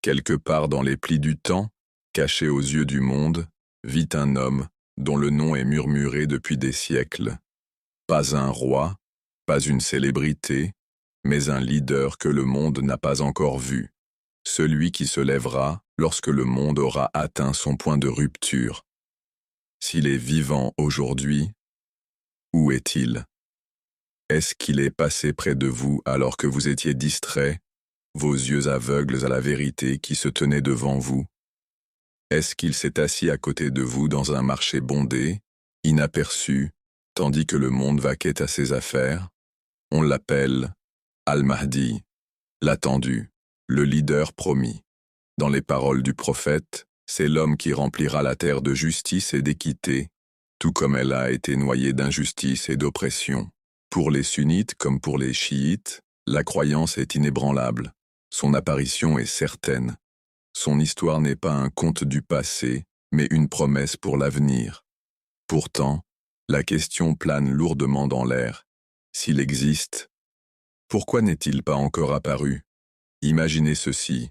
Quelque part dans les plis du temps, caché aux yeux du monde, vit un homme dont le nom est murmuré depuis des siècles. Pas un roi, pas une célébrité, mais un leader que le monde n'a pas encore vu. Celui qui se lèvera lorsque le monde aura atteint son point de rupture. S'il est vivant aujourd'hui, où est-il? Est-ce qu'il est passé près de vous alors que vous étiez distrait, vos yeux aveugles à la vérité qui se tenait devant vous? Est-ce qu'il s'est assis à côté de vous dans un marché bondé, inaperçu, tandis que le monde vaquait à ses affaires? On l'appelle Al-Mahdi, l'attendu, le leader promis. Dans les paroles du prophète, c'est l'homme qui remplira la terre de justice et d'équité, tout comme elle a été noyée d'injustice et d'oppression. Pour les sunnites comme pour les chiites, la croyance est inébranlable. Son apparition est certaine. Son histoire n'est pas un conte du passé, mais une promesse pour l'avenir. Pourtant, la question plane lourdement dans l'air. S'il existe, pourquoi n'est-il pas encore apparu? Imaginez ceci.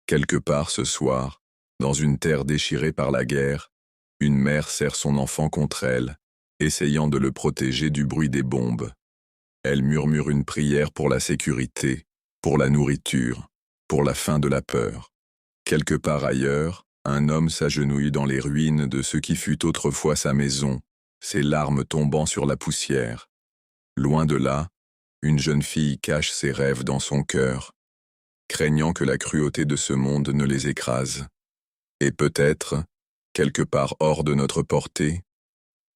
Quelque part ce soir, dans une terre déchirée par la guerre, une mère serre son enfant contre elle, essayant de le protéger du bruit des bombes. Elle murmure une prière pour la sécurité, pour la nourriture, pour la fin de la peur. Quelque part ailleurs, un homme s'agenouille dans les ruines de ce qui fut autrefois sa maison, ses larmes tombant sur la poussière. Loin de là, une jeune fille cache ses rêves dans son cœur, craignant que la cruauté de ce monde ne les écrase. Et peut-être, quelque part hors de notre portée,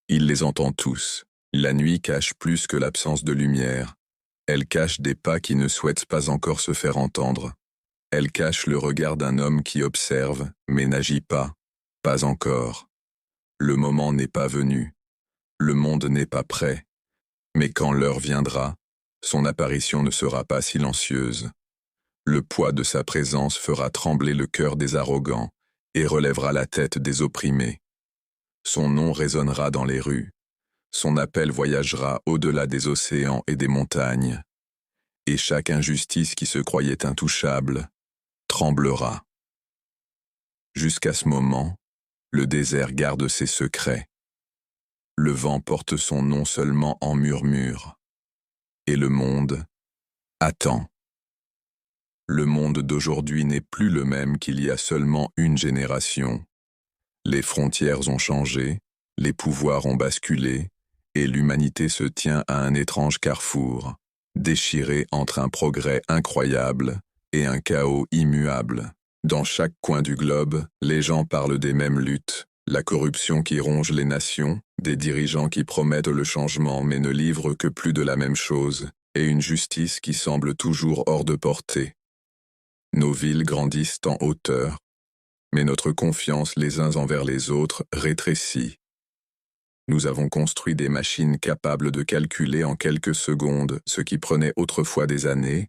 il les entend tous. La nuit cache plus que l'absence de lumière. Elle cache des pas qui ne souhaitent pas encore se faire entendre. Elle cache le regard d'un homme qui observe, mais n'agit pas. Pas encore. Le moment n'est pas venu. Le monde n'est pas prêt. Mais quand l'heure viendra, son apparition ne sera pas silencieuse. Le poids de sa présence fera trembler le cœur des arrogants et relèvera la tête des opprimés. Son nom résonnera dans les rues. Son appel voyagera au-delà des océans et des montagnes. Et chaque injustice qui se croyait intouchable tremblera. Jusqu'à ce moment, le désert garde ses secrets. Le vent porte son nom seulement en murmure. Et le monde attend. Le monde d'aujourd'hui n'est plus le même qu'il y a seulement une génération. Les frontières ont changé, les pouvoirs ont basculé, et l'humanité se tient à un étrange carrefour, déchirée entre un progrès incroyable et un chaos immuable. Dans chaque coin du globe, les gens parlent des mêmes luttes, la corruption qui ronge les nations, des dirigeants qui promettent le changement mais ne livrent que plus de la même chose, et une justice qui semble toujours hors de portée. Nos villes grandissent en hauteur, mais notre confiance les uns envers les autres rétrécit. Nous avons construit des machines capables de calculer en quelques secondes ce qui prenait autrefois des années,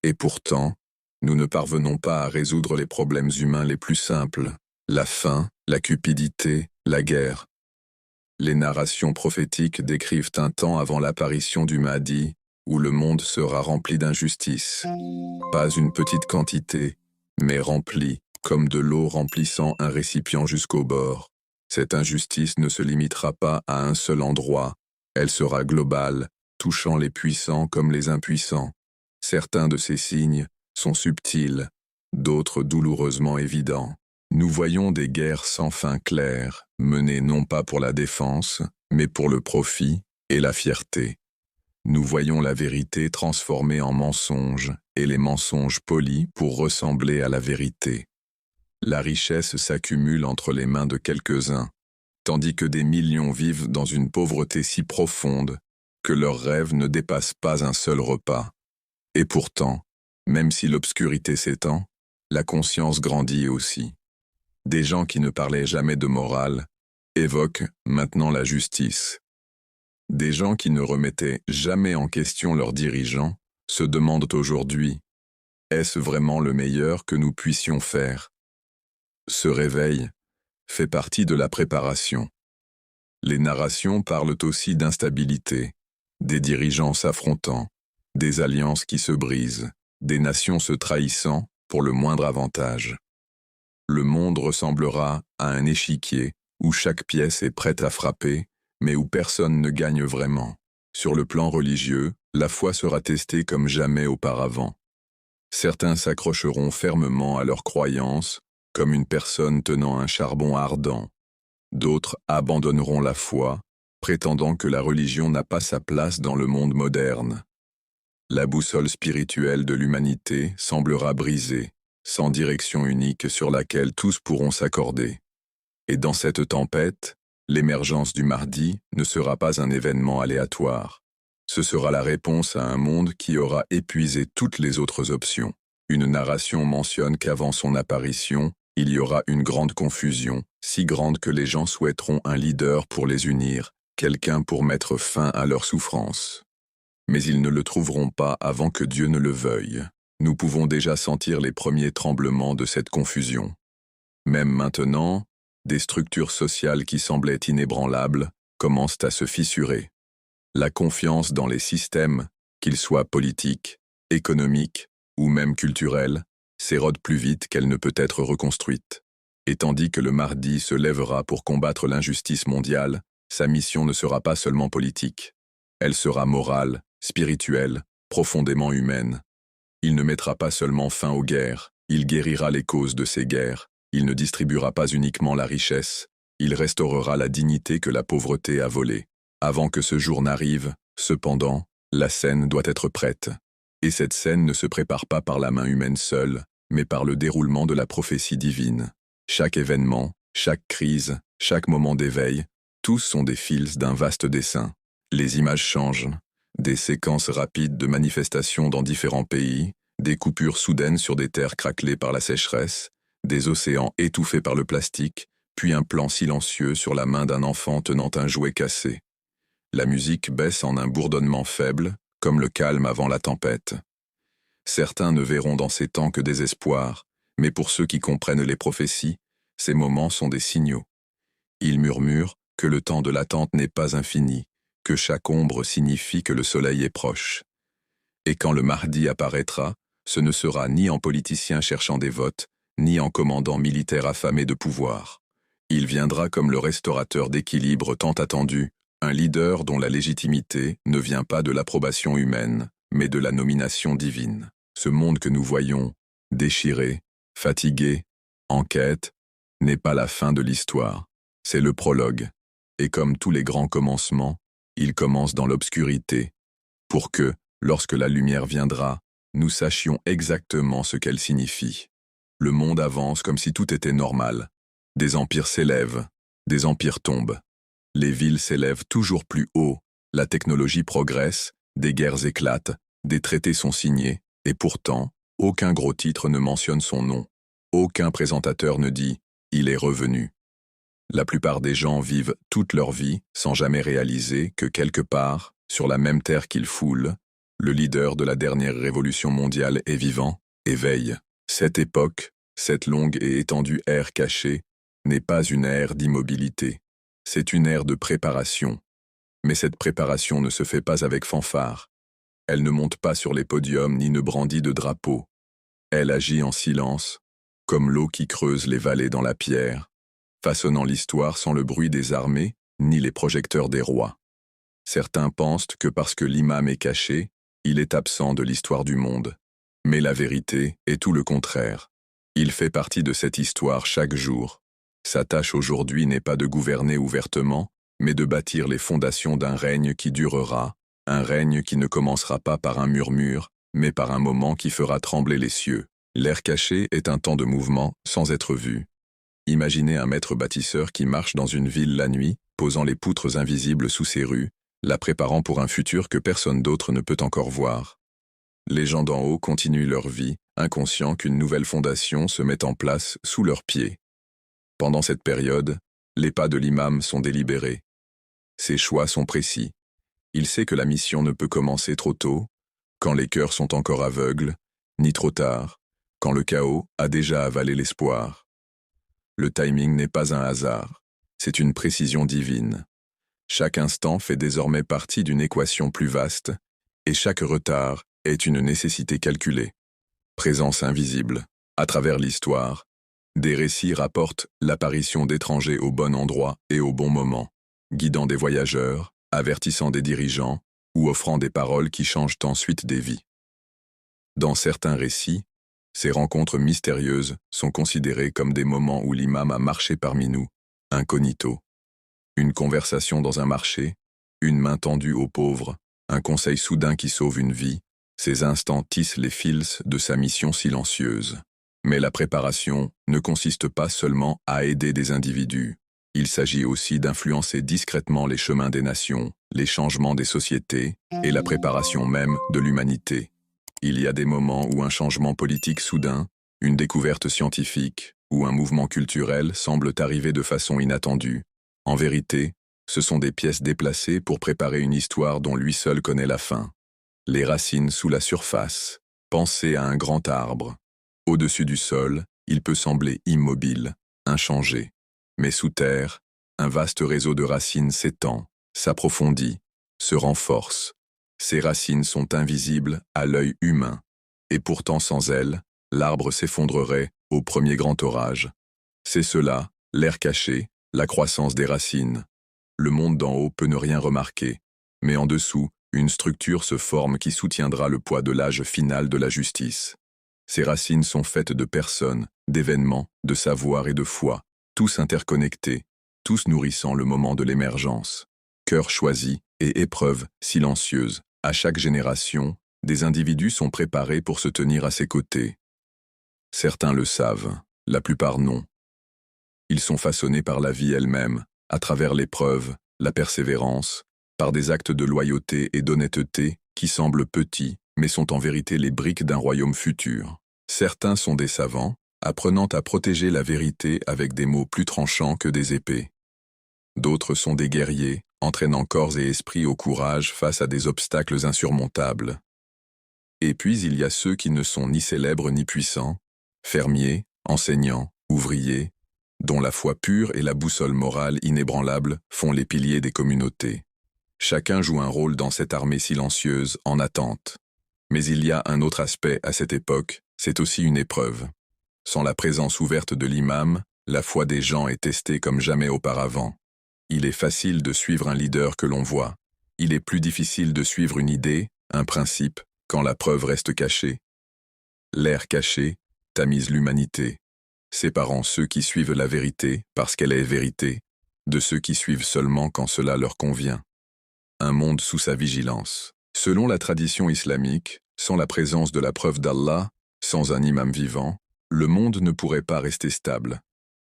et pourtant, nous ne parvenons pas à résoudre les problèmes humains les plus simples, la faim, la cupidité, la guerre. Les narrations prophétiques décrivent un temps avant l'apparition du Mahdi, où le monde sera rempli d'injustice. Pas une petite quantité, mais rempli, comme de l'eau remplissant un récipient jusqu'au bord. Cette injustice ne se limitera pas à un seul endroit, elle sera globale, touchant les puissants comme les impuissants. Certains de ces signes sont subtils, d'autres douloureusement évidents. Nous voyons des guerres sans fin claires, menées non pas pour la défense, mais pour le profit et la fierté. Nous voyons la vérité transformée en mensonge, et les mensonges polis pour ressembler à la vérité. La richesse s'accumule entre les mains de quelques-uns, tandis que des millions vivent dans une pauvreté si profonde que leurs rêves ne dépassent pas un seul repas. Et pourtant, même si l'obscurité s'étend, la conscience grandit aussi. Des gens qui ne parlaient jamais de morale évoquent maintenant la justice. Des gens qui ne remettaient jamais en question leurs dirigeants se demandent aujourd'hui, est-ce vraiment le meilleur que nous puissions faire? Ce réveil fait partie de la préparation. Les narrations parlent aussi d'instabilité, des dirigeants s'affrontant, des alliances qui se brisent, des nations se trahissant pour le moindre avantage. Le monde ressemblera à un échiquier où chaque pièce est prête à frapper, mais où personne ne gagne vraiment. Sur le plan religieux, la foi sera testée comme jamais auparavant. Certains s'accrocheront fermement à leurs croyances, comme une personne tenant un charbon ardent. D'autres abandonneront la foi, prétendant que la religion n'a pas sa place dans le monde moderne. La boussole spirituelle de l'humanité semblera brisée, sans direction unique sur laquelle tous pourront s'accorder. Et dans cette tempête, l'émergence du Mahdi ne sera pas un événement aléatoire. Ce sera la réponse à un monde qui aura épuisé toutes les autres options. Une narration mentionne qu'avant son apparition, il y aura une grande confusion, si grande que les gens souhaiteront un leader pour les unir, quelqu'un pour mettre fin à leur souffrance. Mais ils ne le trouveront pas avant que Dieu ne le veuille. Nous pouvons déjà sentir les premiers tremblements de cette confusion. Même maintenant, des structures sociales qui semblaient inébranlables commencent à se fissurer. La confiance dans les systèmes, qu'ils soient politiques, économiques ou même culturels, s'érode plus vite qu'elle ne peut être reconstruite. Et tandis que le Mahdi se lèvera pour combattre l'injustice mondiale, sa mission ne sera pas seulement politique. Elle sera morale, spirituelle, profondément humaine. Il ne mettra pas seulement fin aux guerres, il guérira les causes de ces guerres, il ne distribuera pas uniquement la richesse, il restaurera la dignité que la pauvreté a volée. Avant que ce jour n'arrive, cependant, la scène doit être prête. Et cette scène ne se prépare pas par la main humaine seule, mais par le déroulement de la prophétie divine. Chaque événement, chaque crise, chaque moment d'éveil, tous sont des fils d'un vaste dessin. Les images changent, des séquences rapides de manifestations dans différents pays, des coupures soudaines sur des terres craquelées par la sécheresse, des océans étouffés par le plastique, puis un plan silencieux sur la main d'un enfant tenant un jouet cassé. La musique baisse en un bourdonnement faible, comme le calme avant la tempête. Certains ne verront dans ces temps que des espoirs, mais pour ceux qui comprennent les prophéties, ces moments sont des signaux. Ils murmurent que le temps de l'attente n'est pas infini, que chaque ombre signifie que le soleil est proche. Et quand le Mahdi apparaîtra, ce ne sera ni en politicien cherchant des votes, ni en commandant militaire affamé de pouvoir. Il viendra comme le restaurateur d'équilibre tant attendu, un leader dont la légitimité ne vient pas de l'approbation humaine, mais de la nomination divine. Ce monde que nous voyons, déchiré, fatigué, en quête, n'est pas la fin de l'histoire, c'est le prologue. Et comme tous les grands commencements, il commence dans l'obscurité, pour que, lorsque la lumière viendra, nous sachions exactement ce qu'elle signifie. Le monde avance comme si tout était normal. Des empires s'élèvent, des empires tombent. Les villes s'élèvent toujours plus haut, la technologie progresse, des guerres éclatent, des traités sont signés, et pourtant, aucun gros titre ne mentionne son nom. Aucun présentateur ne dit « il est revenu ». La plupart des gens vivent toute leur vie sans jamais réaliser que quelque part, sur la même terre qu'ils foulent, le leader de la dernière révolution mondiale est vivant et veille. Cette époque, cette longue et étendue ère cachée, n'est pas une ère d'immobilité. C'est une ère de préparation. Mais cette préparation ne se fait pas avec fanfare. Elle ne monte pas sur les podiums ni ne brandit de drapeau. Elle agit en silence, comme l'eau qui creuse les vallées dans la pierre, façonnant l'histoire sans le bruit des armées ni les projecteurs des rois. Certains pensent que parce que l'imam est caché, il est absent de l'histoire du monde. Mais la vérité est tout le contraire. Il fait partie de cette histoire chaque jour. Sa tâche aujourd'hui n'est pas de gouverner ouvertement, mais de bâtir les fondations d'un règne qui durera, un règne qui ne commencera pas par un murmure, mais par un moment qui fera trembler les cieux. L'air caché est un temps de mouvement sans être vu. Imaginez un maître bâtisseur qui marche dans une ville la nuit, posant les poutres invisibles sous ses rues, la préparant pour un futur que personne d'autre ne peut encore voir. Les gens d'en haut continuent leur vie, inconscients qu'une nouvelle fondation se met en place sous leurs pieds. Pendant cette période, les pas de l'imam sont délibérés. Ses choix sont précis. Il sait que la mission ne peut commencer trop tôt, quand les cœurs sont encore aveugles, ni trop tard, quand le chaos a déjà avalé l'espoir. Le timing n'est pas un hasard, c'est une précision divine. Chaque instant fait désormais partie d'une équation plus vaste, et chaque retard est une nécessité calculée. Présence invisible. À travers l'histoire, des récits rapportent l'apparition d'étrangers au bon endroit et au bon moment, guidant des voyageurs, avertissant des dirigeants ou offrant des paroles qui changent ensuite des vies. Dans certains récits, ces rencontres mystérieuses sont considérées comme des moments où l'imam a marché parmi nous, incognito. Une conversation dans un marché, une main tendue aux pauvres, un conseil soudain qui sauve une vie, ces instants tissent les fils de sa mission silencieuse. Mais la préparation ne consiste pas seulement à aider des individus. Il s'agit aussi d'influencer discrètement les chemins des nations, les changements des sociétés et la préparation même de l'humanité. Il y a des moments où un changement politique soudain, une découverte scientifique ou un mouvement culturel semblent arriver de façon inattendue. En vérité, ce sont des pièces déplacées pour préparer une histoire dont lui seul connaît la fin. Les racines sous la surface. Pensez à un grand arbre. Au-dessus du sol, il peut sembler immobile, inchangé. Mais sous terre, un vaste réseau de racines s'étend, s'approfondit, se renforce. Ces racines sont invisibles à l'œil humain, et pourtant sans elles, l'arbre s'effondrerait au premier grand orage. C'est cela, l'air caché, la croissance des racines. Le monde d'en haut peut ne rien remarquer, mais en dessous, une structure se forme qui soutiendra le poids de l'âge final de la justice. Ces racines sont faites de personnes, d'événements, de savoir et de foi, tous interconnectés, tous nourrissant le moment de l'émergence. Cœur choisi et épreuve silencieuse. À chaque génération, des individus sont préparés pour se tenir à ses côtés. Certains le savent, la plupart non. Ils sont façonnés par la vie elle-même, à travers l'épreuve, la persévérance, par des actes de loyauté et d'honnêteté qui semblent petits, mais sont en vérité les briques d'un royaume futur. Certains sont des savants, apprenant à protéger la vérité avec des mots plus tranchants que des épées. D'autres sont des guerriers, entraînant corps et esprit au courage face à des obstacles insurmontables. Et puis il y a ceux qui ne sont ni célèbres ni puissants, fermiers, enseignants, ouvriers, dont la foi pure et la boussole morale inébranlable font les piliers des communautés. Chacun joue un rôle dans cette armée silencieuse en attente. Mais il y a un autre aspect à cette époque, c'est aussi une épreuve. Sans la présence ouverte de l'imam, la foi des gens est testée comme jamais auparavant. Il est facile de suivre un leader que l'on voit. Il est plus difficile de suivre une idée, un principe, quand la preuve reste cachée. L'air caché tamise l'humanité, séparant ceux qui suivent la vérité parce qu'elle est vérité, de ceux qui suivent seulement quand cela leur convient. Un monde sous sa vigilance. Selon la tradition islamique, sans la présence de la preuve d'Allah, sans un imam vivant, le monde ne pourrait pas rester stable.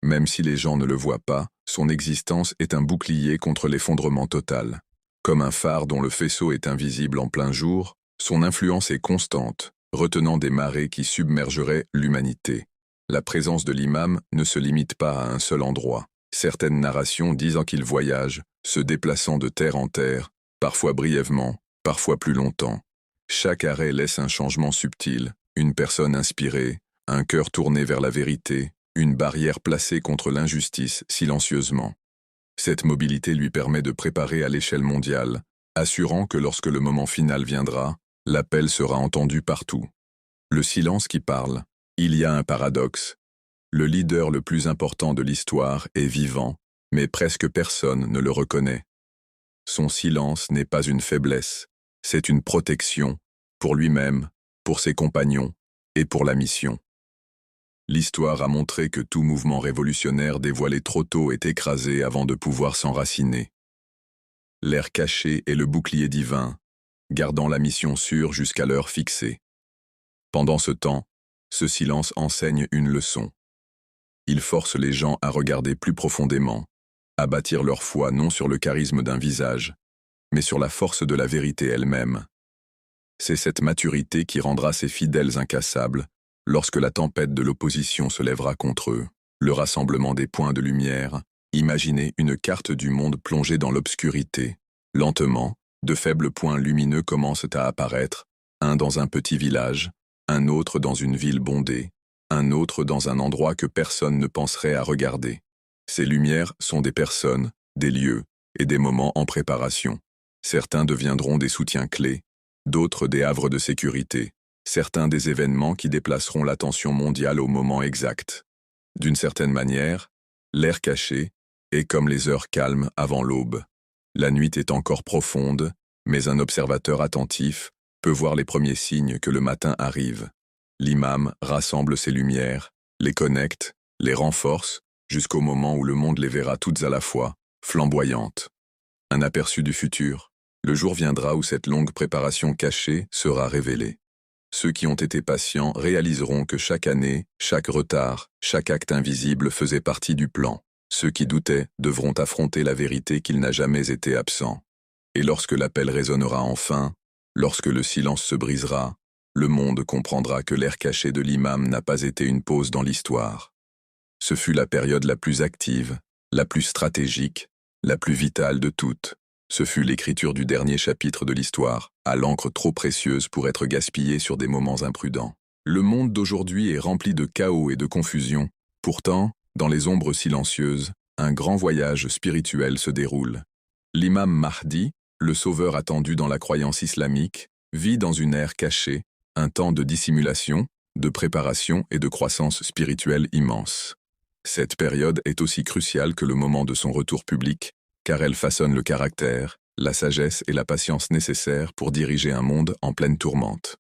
Même si les gens ne le voient pas, son existence est un bouclier contre l'effondrement total. Comme un phare dont le faisceau est invisible en plein jour, son influence est constante, retenant des marées qui submergeraient l'humanité. La présence de l'imam ne se limite pas à un seul endroit. Certaines narrations disent qu'il voyage, se déplaçant de terre en terre, parfois brièvement, parfois plus longtemps. Chaque arrêt laisse un changement subtil, une personne inspirée, un cœur tourné vers la vérité, une barrière placée contre l'injustice silencieusement. Cette mobilité lui permet de préparer à l'échelle mondiale, assurant que lorsque le moment final viendra, l'appel sera entendu partout. Le silence qui parle. Il y a un paradoxe. Le leader le plus important de l'histoire est vivant, mais presque personne ne le reconnaît. Son silence n'est pas une faiblesse, c'est une protection, pour lui-même, pour ses compagnons et pour la mission. L'histoire a montré que tout mouvement révolutionnaire dévoilé trop tôt est écrasé avant de pouvoir s'enraciner. L'air caché est le bouclier divin, gardant la mission sûre jusqu'à l'heure fixée. Pendant ce temps, ce silence enseigne une leçon. Il force les gens à regarder plus profondément, à bâtir leur foi non sur le charisme d'un visage, mais sur la force de la vérité elle-même. C'est cette maturité qui rendra ces fidèles incassables lorsque la tempête de l'opposition se lèvera contre eux. Le rassemblement des points de lumière, imaginez une carte du monde plongée dans l'obscurité. Lentement, de faibles points lumineux commencent à apparaître, un dans un petit village, un autre dans une ville bondée, un autre dans un endroit que personne ne penserait à regarder. Ces lumières sont des personnes, des lieux et des moments en préparation. Certains deviendront des soutiens clés, d'autres des havres de sécurité. certains des événements qui déplaceront l'attention mondiale au moment exact. D'une certaine manière, l'ère cachée est comme les heures calmes avant l'aube. La nuit est encore profonde, mais un observateur attentif peut voir les premiers signes que le matin arrive. L'imam rassemble ses lumières, les connecte, les renforce, jusqu'au moment où le monde les verra toutes à la fois, flamboyantes. Un aperçu du futur. Le jour viendra où cette longue préparation cachée sera révélée. Ceux qui ont été patients réaliseront que chaque année, chaque retard, chaque acte invisible faisait partie du plan. Ceux qui doutaient devront affronter la vérité qu'il n'a jamais été absent. Et lorsque l'appel résonnera enfin, lorsque le silence se brisera, le monde comprendra que l'ère cachée de l'imam n'a pas été une pause dans l'histoire. Ce fut la période la plus active, la plus stratégique, la plus vitale de toutes. Ce fut l'écriture du dernier chapitre de l'histoire, à l'encre trop précieuse pour être gaspillée sur des moments imprudents. Le monde d'aujourd'hui est rempli de chaos et de confusion. Pourtant, dans les ombres silencieuses, un grand voyage spirituel se déroule. L'imam Mahdi, le sauveur attendu dans la croyance islamique, vit dans une ère cachée, un temps de dissimulation, de préparation et de croissance spirituelle immense. Cette période est aussi cruciale que le moment de son retour public, car elle façonne le caractère, la sagesse et la patience nécessaires pour diriger un monde en pleine tourmente.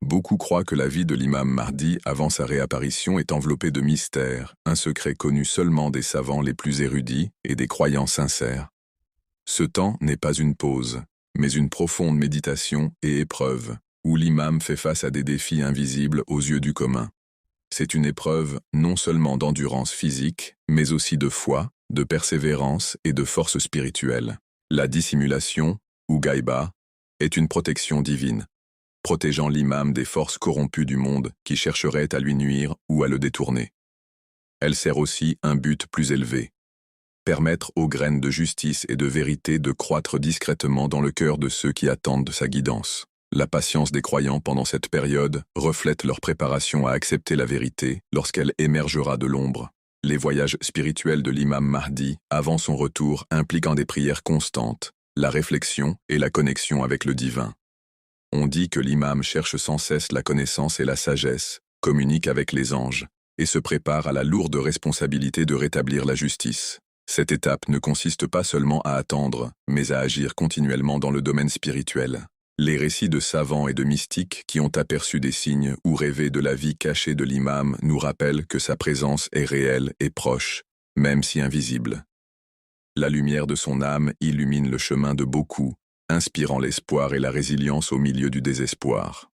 Beaucoup croient que la vie de l'imam Mahdi avant sa réapparition est enveloppée de mystères, un secret connu seulement des savants les plus érudits et des croyants sincères. Ce temps n'est pas une pause, mais une profonde méditation et épreuve, où l'imam fait face à des défis invisibles aux yeux du commun. C'est une épreuve non seulement d'endurance physique, mais aussi de foi, de persévérance et de force spirituelle. La dissimulation, ou gaïba, est une protection divine, protégeant l'imam des forces corrompues du monde qui chercheraient à lui nuire ou à le détourner. Elle sert aussi un but plus élevé: permettre aux graines de justice et de vérité de croître discrètement dans le cœur de ceux qui attendent sa guidance. La patience des croyants pendant cette période reflète leur préparation à accepter la vérité lorsqu'elle émergera de l'ombre. Les voyages spirituels de l'imam Mahdi, avant son retour, impliquant des prières constantes, la réflexion et la connexion avec le divin. On dit que l'imam cherche sans cesse la connaissance et la sagesse, communique avec les anges, et se prépare à la lourde responsabilité de rétablir la justice. Cette étape ne consiste pas seulement à attendre, mais à agir continuellement dans le domaine spirituel. Les récits de savants et de mystiques qui ont aperçu des signes ou rêvé de la vie cachée de l'imam nous rappellent que sa présence est réelle et proche, même si invisible. La lumière de son âme illumine le chemin de beaucoup, inspirant l'espoir et la résilience au milieu du désespoir.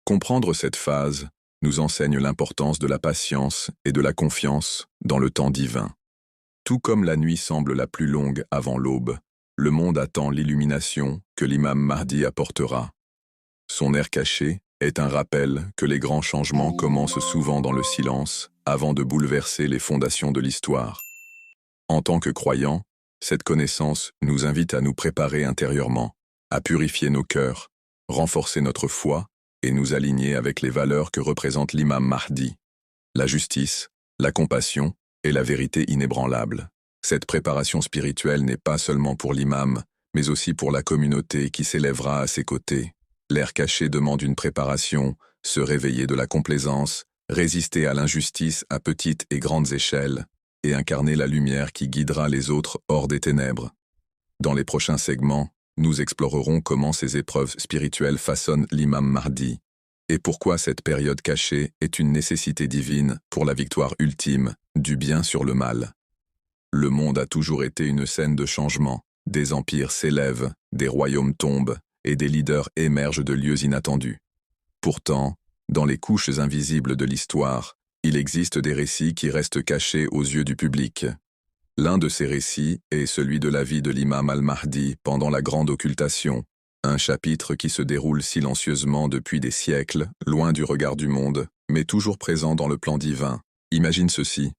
Comprendre cette phase nous enseigne l'importance de la patience et de la confiance dans le temps divin. Tout comme la nuit semble la plus longue avant l'aube, le monde attend l'illumination que l'imam Mahdi apportera. Son air caché est un rappel que les grands changements commencent souvent dans le silence avant de bouleverser les fondations de l'histoire. En tant que croyants, cette connaissance nous invite à nous préparer intérieurement, à purifier nos cœurs, renforcer notre foi et nous aligner avec les valeurs que représente l'imam Mahdi: la justice, la compassion et la vérité inébranlable. Cette préparation spirituelle n'est pas seulement pour l'imam, mais aussi pour la communauté qui s'élèvera à ses côtés. L'ère cachée demande une préparation, se réveiller de la complaisance, résister à l'injustice à petites et grandes échelles, et incarner la lumière qui guidera les autres hors des ténèbres. Dans les prochains segments, nous explorerons comment ces épreuves spirituelles façonnent l'imam Mahdi, et pourquoi cette période cachée est une nécessité divine pour la victoire ultime du bien sur le mal. Le monde a toujours été une scène de changement. Des empires s'élèvent, des royaumes tombent, et des leaders émergent de lieux inattendus. Pourtant, dans les couches invisibles de l'histoire, il existe des récits qui restent cachés aux yeux du public. L'un de ces récits est celui de la vie de l'imam al-Mahdi pendant la Grande Occultation, un chapitre qui se déroule silencieusement depuis des siècles, loin du regard du monde, mais toujours présent dans le plan divin. Imagine ceci: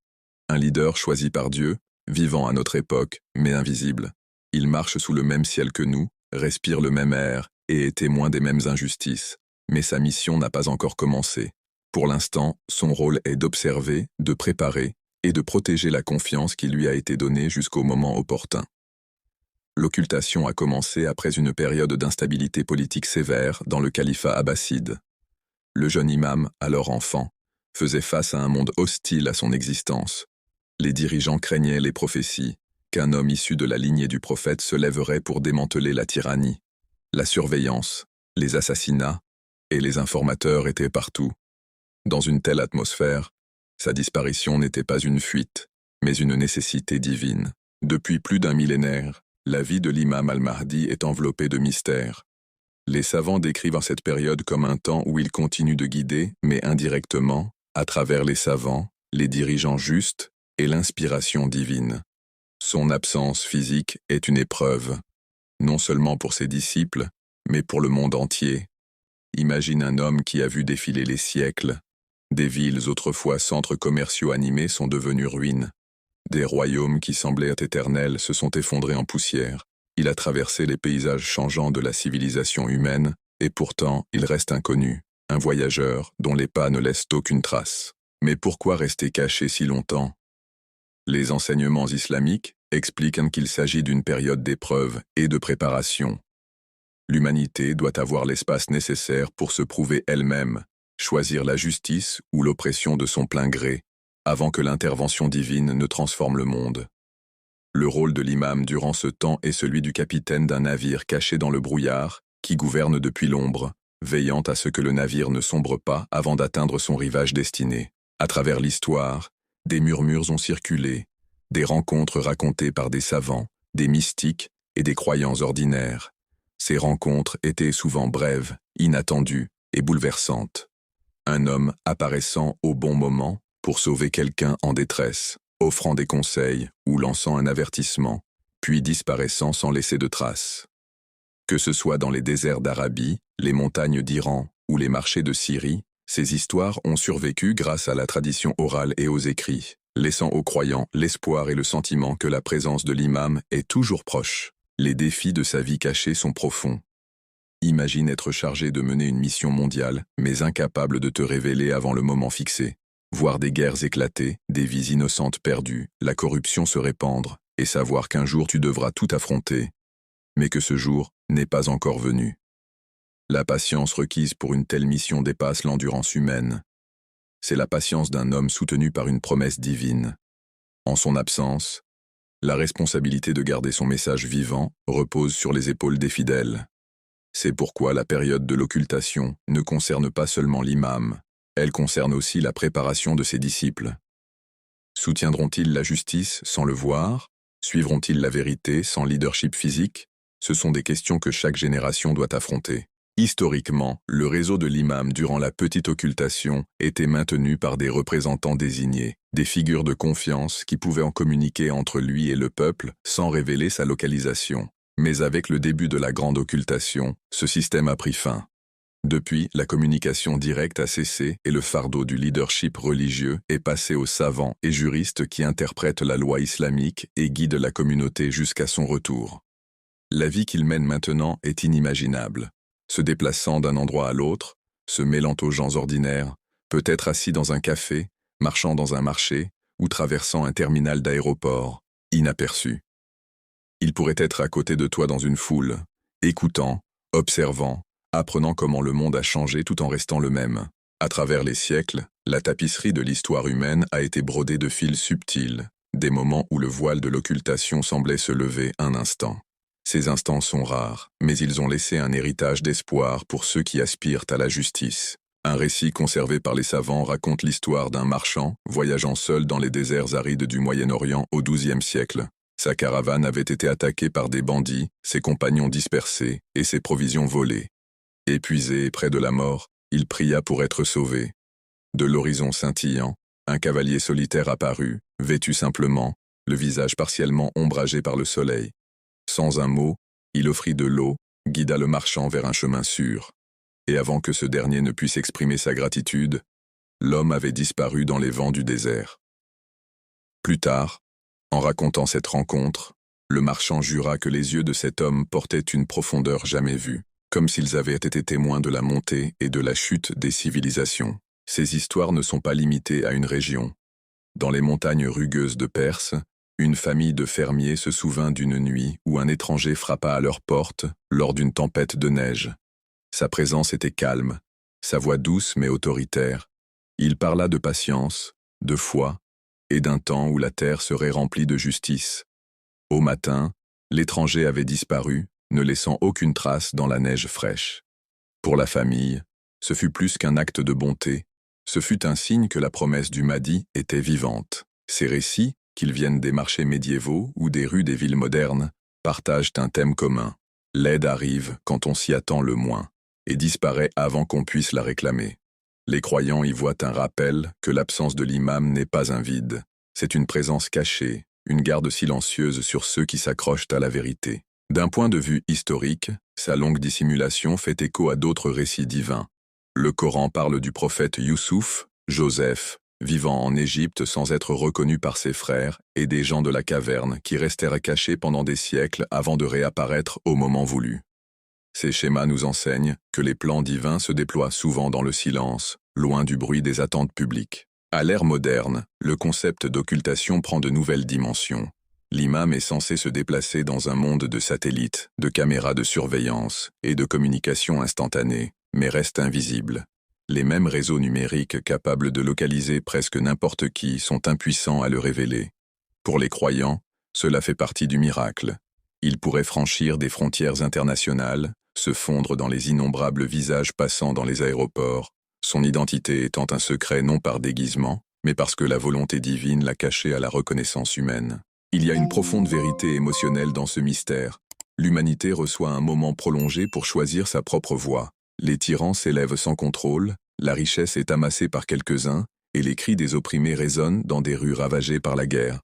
un leader choisi par Dieu, vivant à notre époque, mais invisible. Il marche sous le même ciel que nous, respire le même air et est témoin des mêmes injustices. Mais sa mission n'a pas encore commencé. Pour l'instant, son rôle est d'observer, de préparer et de protéger la confiance qui lui a été donnée jusqu'au moment opportun. L'occultation a commencé après une période d'instabilité politique sévère dans le califat abbasside. Le jeune imam, alors enfant, faisait face à un monde hostile à son existence. Les dirigeants craignaient les prophéties, qu'un homme issu de la lignée du prophète se lèverait pour démanteler la tyrannie. La surveillance, les assassinats et les informateurs étaient partout. Dans une telle atmosphère, sa disparition n'était pas une fuite, mais une nécessité divine. Depuis plus d'un millénaire, la vie de l'imam al-Mahdi est enveloppée de mystères. Les savants décrivent cette période comme un temps où il continue de guider, mais indirectement, à travers les savants, les dirigeants justes et l'inspiration divine. Son absence physique est une épreuve, non seulement pour ses disciples, mais pour le monde entier. Imagine un homme qui a vu défiler les siècles. Des villes autrefois centres commerciaux animés sont devenues ruines. Des royaumes qui semblaient éternels se sont effondrés en poussière. Il a traversé les paysages changeants de la civilisation humaine, et pourtant il reste inconnu, un voyageur dont les pas ne laissent aucune trace. Mais pourquoi rester caché si longtemps? Les enseignements islamiques expliquent qu'il s'agit d'une période d'épreuve et de préparation. L'humanité doit avoir l'espace nécessaire pour se prouver elle-même, choisir la justice ou l'oppression de son plein gré, avant que l'intervention divine ne transforme le monde. Le rôle de l'imam durant ce temps est celui du capitaine d'un navire caché dans le brouillard, qui gouverne depuis l'ombre, veillant à ce que le navire ne sombre pas avant d'atteindre son rivage destiné. À travers l'histoire, des murmures ont circulé, des rencontres racontées par des savants, des mystiques et des croyants ordinaires. Ces rencontres étaient souvent brèves, inattendues et bouleversantes. Un homme apparaissant au bon moment pour sauver quelqu'un en détresse, offrant des conseils ou lançant un avertissement, puis disparaissant sans laisser de traces. Que ce soit dans les déserts d'Arabie, les montagnes d'Iran ou les marchés de Syrie, ces histoires ont survécu grâce à la tradition orale et aux écrits, laissant aux croyants l'espoir et le sentiment que la présence de l'imam est toujours proche. Les défis de sa vie cachée sont profonds. Imagine être chargé de mener une mission mondiale, mais incapable de te révéler avant le moment fixé. Voir des guerres éclater, des vies innocentes perdues, la corruption se répandre, et savoir qu'un jour tu devras tout affronter, mais que ce jour n'est pas encore venu. La patience requise pour une telle mission dépasse l'endurance humaine. C'est la patience d'un homme soutenu par une promesse divine. En son absence, la responsabilité de garder son message vivant repose sur les épaules des fidèles. C'est pourquoi la période de l'occultation ne concerne pas seulement l'imam, elle concerne aussi la préparation de ses disciples. Soutiendront-ils la justice sans le voir? Suivront-ils la vérité sans leadership physique? Ce sont des questions que chaque génération doit affronter. Historiquement, le réseau de l'imam durant la petite occultation était maintenu par des représentants désignés, des figures de confiance qui pouvaient en communiquer entre lui et le peuple sans révéler sa localisation. Mais avec le début de la grande occultation, ce système a pris fin. Depuis, la communication directe a cessé et le fardeau du leadership religieux est passé aux savants et juristes qui interprètent la loi islamique et guident la communauté jusqu'à son retour. La vie qu'il mène maintenant est inimaginable. Se déplaçant d'un endroit à l'autre, se mêlant aux gens ordinaires, peut-être assis dans un café, marchant dans un marché ou traversant un terminal d'aéroport, inaperçu. Il pourrait être à côté de toi dans une foule, écoutant, observant, apprenant comment le monde a changé tout en restant le même. À travers les siècles, la tapisserie de l'histoire humaine a été brodée de fils subtils, des moments où le voile de l'occultation semblait se lever un instant. Ces instants sont rares, mais ils ont laissé un héritage d'espoir pour ceux qui aspirent à la justice. Un récit conservé par les savants raconte l'histoire d'un marchand voyageant seul dans les déserts arides du Moyen-Orient au XIIe siècle. Sa caravane avait été attaquée par des bandits, ses compagnons dispersés et ses provisions volées. Épuisé et près de la mort, il pria pour être sauvé. De l'horizon scintillant, un cavalier solitaire apparut, vêtu simplement, le visage partiellement ombragé par le soleil. Sans un mot, il offrit de l'eau, guida le marchand vers un chemin sûr. Et avant que ce dernier ne puisse exprimer sa gratitude, l'homme avait disparu dans les vents du désert. Plus tard, en racontant cette rencontre, le marchand jura que les yeux de cet homme portaient une profondeur jamais vue, comme s'ils avaient été témoins de la montée et de la chute des civilisations. Ces histoires ne sont pas limitées à une région. Dans les montagnes rugueuses de Perse, une famille de fermiers se souvint d'une nuit où un étranger frappa à leur porte lors d'une tempête de neige. Sa présence était calme, sa voix douce mais autoritaire. Il parla de patience, de foi, et d'un temps où la terre serait remplie de justice. Au matin, l'étranger avait disparu, ne laissant aucune trace dans la neige fraîche. Pour la famille, ce fut plus qu'un acte de bonté, ce fut un signe que la promesse du Mahdi était vivante. Ces récits, qu'ils viennent des marchés médiévaux ou des rues des villes modernes, partagent un thème commun. L'aide arrive quand on s'y attend le moins, et disparaît avant qu'on puisse la réclamer. Les croyants y voient un rappel que l'absence de l'imam n'est pas un vide, c'est une présence cachée, une garde silencieuse sur ceux qui s'accrochent à la vérité. D'un point de vue historique, sa longue dissimulation fait écho à d'autres récits divins. Le Coran parle du prophète Youssouf, Joseph, vivant en Égypte sans être reconnu par ses frères, et des gens de la caverne qui restèrent cachés pendant des siècles avant de réapparaître au moment voulu. Ces schémas nous enseignent que les plans divins se déploient souvent dans le silence, loin du bruit des attentes publiques. À l'ère moderne, le concept d'occultation prend de nouvelles dimensions. L'imam est censé se déplacer dans un monde de satellites, de caméras de surveillance et de communication instantanée, mais reste invisible. Les mêmes réseaux numériques capables de localiser presque n'importe qui sont impuissants à le révéler. Pour les croyants, cela fait partie du miracle. Il pourrait franchir des frontières internationales, se fondre dans les innombrables visages passant dans les aéroports, son identité étant un secret non par déguisement, mais parce que la volonté divine l'a caché à la reconnaissance humaine. Il y a une profonde vérité émotionnelle dans ce mystère. L'humanité reçoit un moment prolongé pour choisir sa propre voie. Les tyrans s'élèvent sans contrôle, la richesse est amassée par quelques-uns, et les cris des opprimés résonnent dans des rues ravagées par la guerre.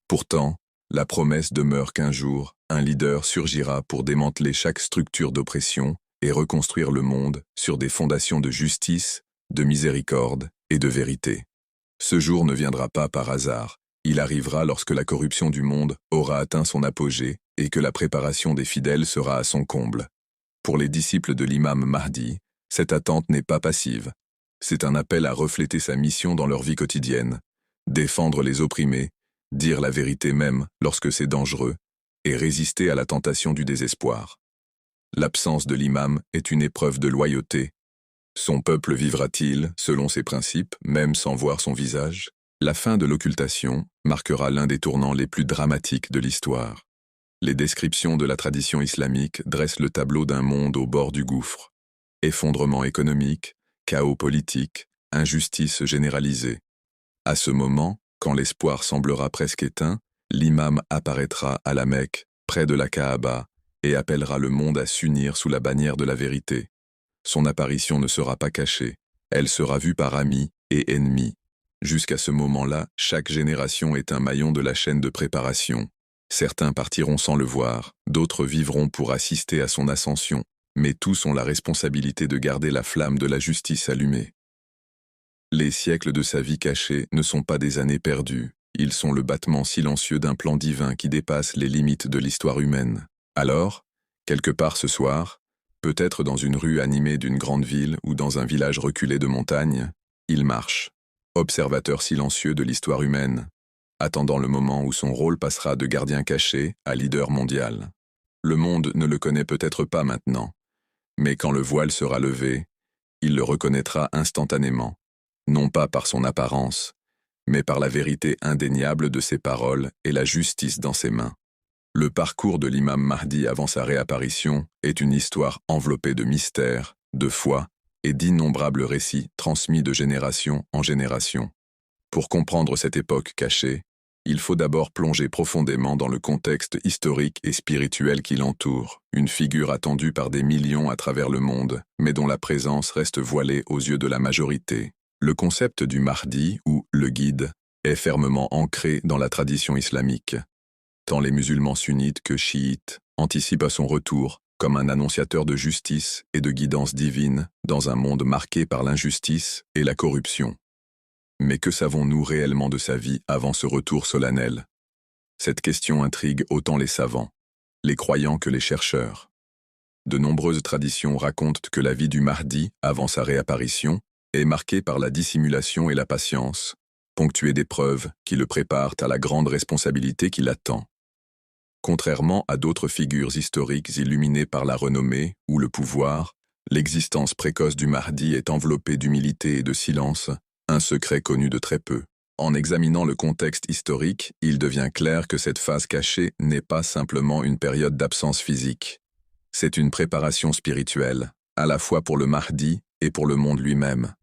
Pourtant, la promesse demeure qu'un jour, un leader surgira pour démanteler chaque structure d'oppression et reconstruire le monde sur des fondations de justice, de miséricorde et de vérité. Ce jour ne viendra pas par hasard. Il arrivera lorsque la corruption du monde aura atteint son apogée et que la préparation des fidèles sera à son comble. Pour les disciples de l'imam Mahdi, cette attente n'est pas passive. C'est un appel à refléter sa mission dans leur vie quotidienne, défendre les opprimés, dire la vérité même lorsque c'est dangereux, et résister à la tentation du désespoir. L'absence de l'imam est une épreuve de loyauté. Son peuple vivra-t-il selon ses principes, même sans voir son visage? La fin de l'occultation marquera l'un des tournants les plus dramatiques de l'histoire. Les descriptions de la tradition islamique dressent le tableau d'un monde au bord du gouffre. Effondrement économique, chaos politique, injustice généralisée. À ce moment, quand l'espoir semblera presque éteint, l'imam apparaîtra à la Mecque, près de la Kaaba, et appellera le monde à s'unir sous la bannière de la vérité. Son apparition ne sera pas cachée, elle sera vue par amis et ennemis. Jusqu'à ce moment-là, chaque génération est un maillon de la chaîne de préparation. Certains partiront sans le voir, d'autres vivront pour assister à son ascension, mais tous ont la responsabilité de garder la flamme de la justice allumée. Les siècles de sa vie cachée ne sont pas des années perdues, ils sont le battement silencieux d'un plan divin qui dépasse les limites de l'histoire humaine. Alors, quelque part ce soir, peut-être dans une rue animée d'une grande ville ou dans un village reculé de montagne, il marche. Observateur silencieux de l'histoire humaine, attendant le moment où son rôle passera de gardien caché à leader mondial. Le monde ne le connaît peut-être pas maintenant, mais quand le voile sera levé, il le reconnaîtra instantanément, non pas par son apparence, mais par la vérité indéniable de ses paroles et la justice dans ses mains. Le parcours de l'imam Mahdi avant sa réapparition est une histoire enveloppée de mystères, de foi, et d'innombrables récits transmis de génération en génération. Pour comprendre cette époque cachée, il faut d'abord plonger profondément dans le contexte historique et spirituel qui l'entoure, une figure attendue par des millions à travers le monde, mais dont la présence reste voilée aux yeux de la majorité. Le concept du Mahdi, ou le guide, est fermement ancré dans la tradition islamique. Tant les musulmans sunnites que chiites anticipent à son retour, comme un annonciateur de justice et de guidance divine dans un monde marqué par l'injustice et la corruption. Mais que savons-nous réellement de sa vie avant ce retour solennel? Cette question intrigue autant les savants, les croyants que les chercheurs. De nombreuses traditions racontent que la vie du Mahdi, avant sa réapparition, est marquée par la dissimulation et la patience, ponctuée d'épreuves qui le préparent à la grande responsabilité qui l'attend. Contrairement à d'autres figures historiques illuminées par la renommée ou le pouvoir, L'existence précoce du Mahdi est enveloppée d'humilité et de silence, un secret connu de très peu. En examinant le contexte historique, il devient clair que cette phase cachée n'est pas simplement une période d'absence physique. C'est une préparation spirituelle, à la fois pour le Mahdi et pour le monde lui-même.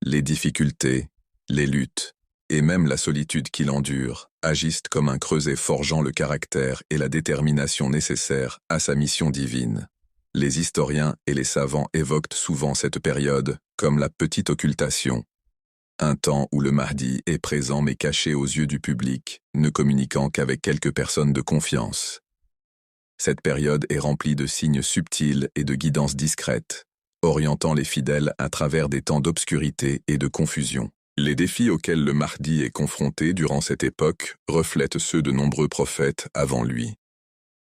Les difficultés, les luttes, et même la solitude qu'il endure, agissent comme un creuset forgeant le caractère et la détermination nécessaires à sa mission divine. Les historiens et les savants évoquent souvent cette période comme la petite occultation, un temps où le Mahdi est présent mais caché aux yeux du public, ne communiquant qu'avec quelques personnes de confiance. Cette période est remplie de signes subtils et de guidances discrètes, orientant les fidèles à travers des temps d'obscurité et de confusion. Les défis auxquels le Mahdi est confronté durant cette époque reflètent ceux de nombreux prophètes avant lui.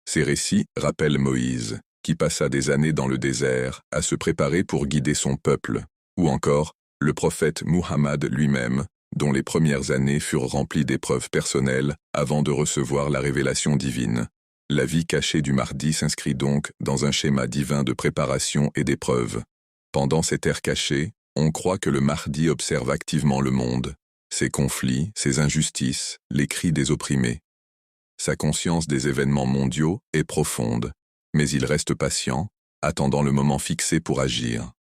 Ces récits rappellent Moïse, qui passa des années dans le désert à se préparer pour guider son peuple, ou encore le prophète Muhammad lui-même, dont les premières années furent remplies d'épreuves personnelles avant de recevoir la révélation divine. La vie cachée du Mahdi s'inscrit donc dans un schéma divin de préparation et d'épreuve. Pendant cette ère cachée, on croit que le Mahdi observe activement le monde, ses conflits, ses injustices, les cris des opprimés. Sa conscience des événements mondiaux est profonde, mais il reste patient, attendant le moment fixé pour agir.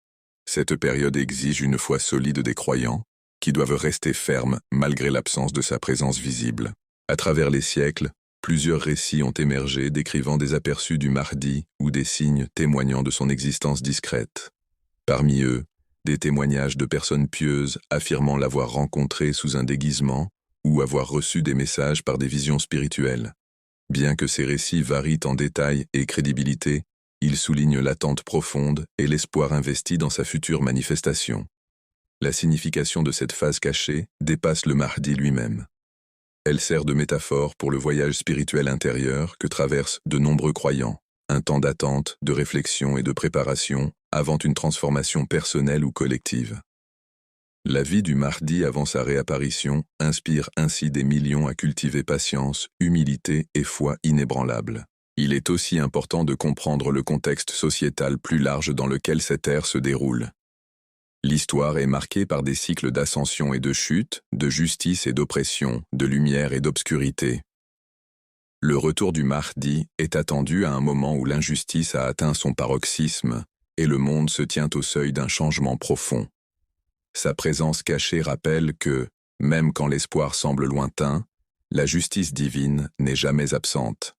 Cette période exige une foi solide des croyants, qui doivent rester fermes malgré l'absence de sa présence visible. À travers les siècles, plusieurs récits ont émergé décrivant des aperçus du Mahdi ou des signes témoignant de son existence discrète. Parmi eux, des témoignages de personnes pieuses affirmant l'avoir rencontré sous un déguisement ou avoir reçu des messages par des visions spirituelles. Bien que ces récits varient en détail et crédibilité, ils soulignent l'attente profonde et l'espoir investi dans sa future manifestation. La signification de cette phase cachée dépasse le Mahdi lui-même. Elle sert de métaphore pour le voyage spirituel intérieur que traversent de nombreux croyants, un temps d'attente, de réflexion et de préparation avant une transformation personnelle ou collective. La vie du Mahdi avant sa réapparition inspire ainsi des millions à cultiver patience, humilité et foi inébranlable. Il est aussi important de comprendre le contexte sociétal plus large dans lequel cette ère se déroule. L'histoire est marquée par des cycles d'ascension et de chute, de justice et d'oppression, de lumière et d'obscurité. Le retour du Mahdi est attendu à un moment où l'injustice a atteint son paroxysme et le monde se tient au seuil d'un changement profond. Sa présence cachée rappelle que, même quand l'espoir semble lointain, la justice divine n'est jamais absente.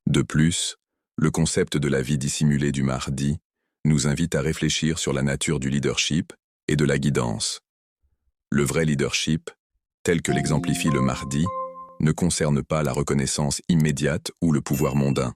De plus, le concept de la vie dissimulée du Mahdi nous invite à réfléchir sur la nature du leadership et de la guidance. Le vrai leadership, tel que l'exemplifie le Mahdi, ne concerne pas la reconnaissance immédiate ou le pouvoir mondain.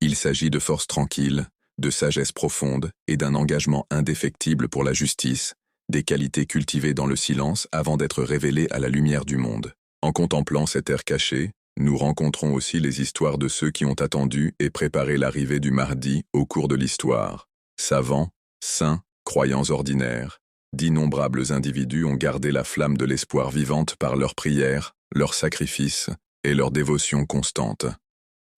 Il s'agit de force tranquille, de sagesse profonde et d'un engagement indéfectible pour la justice, des qualités cultivées dans le silence avant d'être révélées à la lumière du monde. En contemplant cette ère cachée, nous rencontrons aussi les histoires de ceux qui ont attendu et préparé l'arrivée du Mahdi au cours de l'histoire. Savants, saints, croyants ordinaires, d'innombrables individus ont gardé la flamme de l'espoir vivante par leurs prières, leurs sacrifices et leur dévotion constante.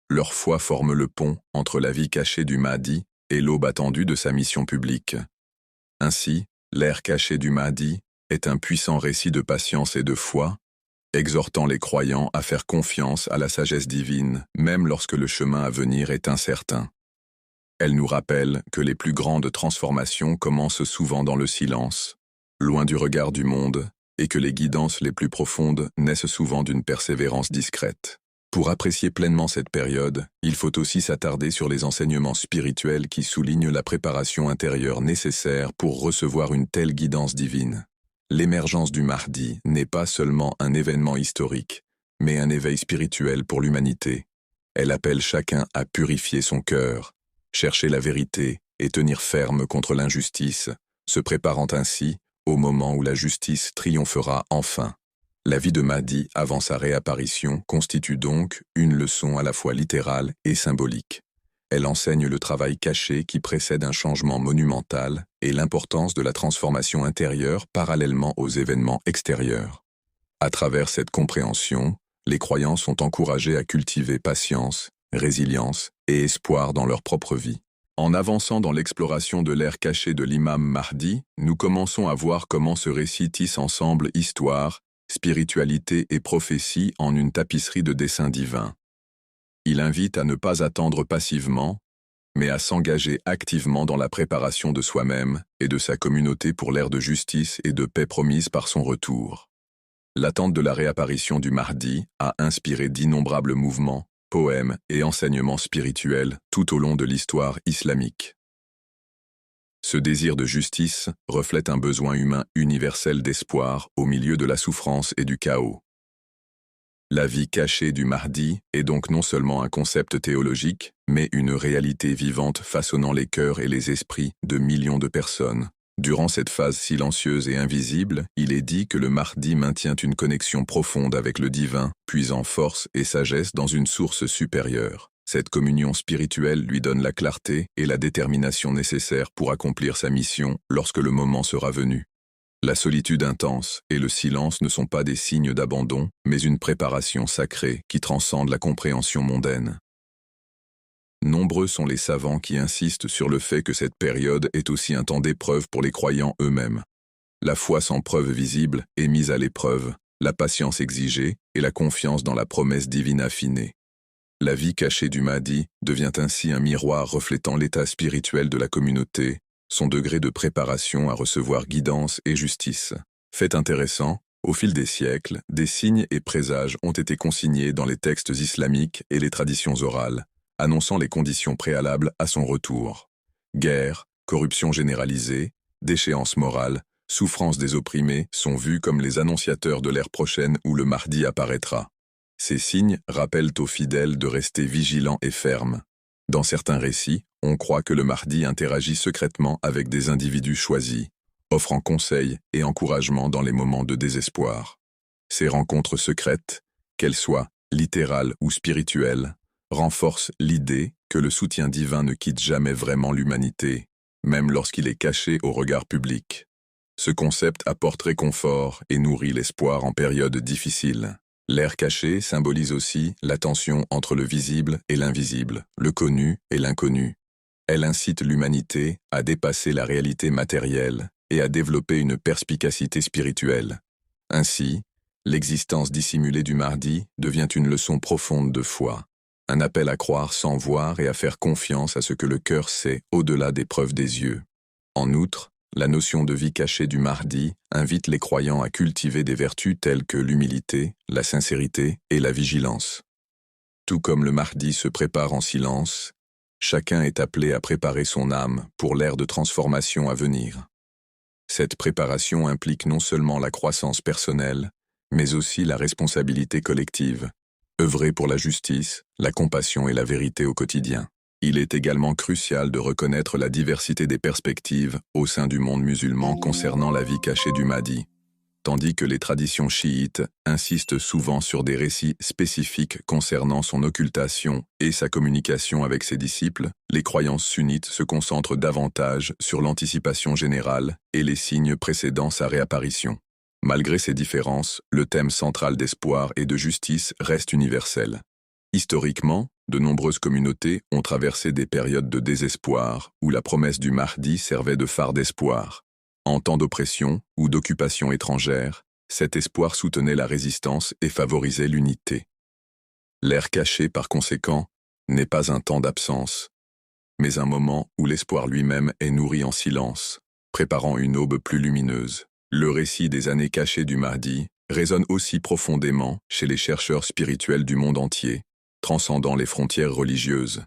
Leur foi forme le pont entre la vie cachée du Mahdi et l'aube attendue de sa mission publique. Ainsi, l'ère cachée du Mahdi est un puissant récit de patience et de foi, exhortant les croyants à faire confiance à la sagesse divine, même lorsque le chemin à venir est incertain. Elle nous rappelle que les plus grandes transformations commencent souvent dans le silence, loin du regard du monde, et que les guidances les plus profondes naissent souvent d'une persévérance discrète. Pour apprécier pleinement cette période, il faut aussi s'attarder sur les enseignements spirituels qui soulignent la préparation intérieure nécessaire pour recevoir une telle guidance divine. L'émergence du Mahdi n'est pas seulement un événement historique, mais un éveil spirituel pour l'humanité. Elle appelle chacun à purifier son cœur, chercher la vérité et tenir ferme contre l'injustice, se préparant ainsi au moment où la justice triomphera enfin. La vie de Mahdi avant sa réapparition constitue donc une leçon à la fois littérale et symbolique. Elle enseigne le travail caché qui précède un changement monumental et l'importance de la transformation intérieure parallèlement aux événements extérieurs. À travers cette compréhension, les croyants sont encouragés à cultiver patience, résilience et espoir dans leur propre vie. En avançant dans l'exploration de l'ère cachée de l'imam Mahdi, nous commençons à voir comment ce récit tisse ensemble histoire, spiritualité et prophétie en une tapisserie de dessins divins. Il invite à ne pas attendre passivement, mais à s'engager activement dans la préparation de soi-même et de sa communauté pour l'ère de justice et de paix promise par son retour. L'attente de la réapparition du Mahdi a inspiré d'innombrables mouvements, poèmes et enseignements spirituels tout au long de l'histoire islamique. Ce désir de justice reflète un besoin humain universel d'espoir au milieu de la souffrance et du chaos. La vie cachée du Mahdi est donc non seulement un concept théologique, mais une réalité vivante façonnant les cœurs et les esprits de millions de personnes. Durant cette phase silencieuse et invisible, il est dit que le Mahdi maintient une connexion profonde avec le divin, puisant force et sagesse dans une source supérieure. Cette communion spirituelle lui donne la clarté et la détermination nécessaires pour accomplir sa mission lorsque le moment sera venu. La solitude intense et le silence ne sont pas des signes d'abandon, mais une préparation sacrée qui transcende la compréhension mondaine. Nombreux sont les savants qui insistent sur le fait que cette période est aussi un temps d'épreuve pour les croyants eux-mêmes. La foi sans preuve visible est mise à l'épreuve, la patience exigée et la confiance dans la promesse divine affinée. La vie cachée du Mahdi devient ainsi un miroir reflétant l'état spirituel de la communauté, son degré de préparation à recevoir guidance et justice. Fait intéressant, au fil des siècles, des signes et présages ont été consignés dans les textes islamiques et les traditions orales, annonçant les conditions préalables à son retour. Guerre, corruption généralisée, déchéance morale, souffrance des opprimés sont vus comme les annonciateurs de l'ère prochaine où le Mahdi apparaîtra. Ces signes rappellent aux fidèles de rester vigilants et fermes. Dans certains récits, on croit que le Mahdi interagit secrètement avec des individus choisis, offrant conseils et encouragement dans les moments de désespoir. Ces rencontres secrètes, qu'elles soient littérales ou spirituelles, renforcent l'idée que le soutien divin ne quitte jamais vraiment l'humanité, même lorsqu'il est caché au regard public. Ce concept apporte réconfort et nourrit l'espoir en période difficile. L'ère cachée symbolise aussi la tension entre le visible et l'invisible, le connu et l'inconnu. Elle incite l'humanité à dépasser la réalité matérielle et à développer une perspicacité spirituelle. Ainsi, l'existence dissimulée du Mahdi devient une leçon profonde de foi, un appel à croire sans voir et à faire confiance à ce que le cœur sait au-delà des preuves des yeux. En outre, la notion de vie cachée du Mahdi invite les croyants à cultiver des vertus telles que l'humilité, la sincérité et la vigilance. Tout comme le Mahdi se prépare en silence, chacun est appelé à préparer son âme pour l'ère de transformation à venir. Cette préparation implique non seulement la croissance personnelle, mais aussi la responsabilité collective, œuvrer pour la justice, la compassion et la vérité au quotidien. Il est également crucial de reconnaître la diversité des perspectives au sein du monde musulman concernant la vie cachée du Mahdi. Tandis que les traditions chiites insistent souvent sur des récits spécifiques concernant son occultation et sa communication avec ses disciples, les croyances sunnites se concentrent davantage sur l'anticipation générale et les signes précédant sa réapparition. Malgré ces différences, le thème central d'espoir et de justice reste universel. Historiquement, de nombreuses communautés ont traversé des périodes de désespoir où la promesse du Mahdi servait de phare d'espoir. En temps d'oppression ou d'occupation étrangère, cet espoir soutenait la résistance et favorisait l'unité. L'ère cachée, par conséquent, n'est pas un temps d'absence, mais un moment où l'espoir lui-même est nourri en silence, préparant une aube plus lumineuse. Le récit des années cachées du Mahdi résonne aussi profondément chez les chercheurs spirituels du monde entier, transcendant les frontières religieuses.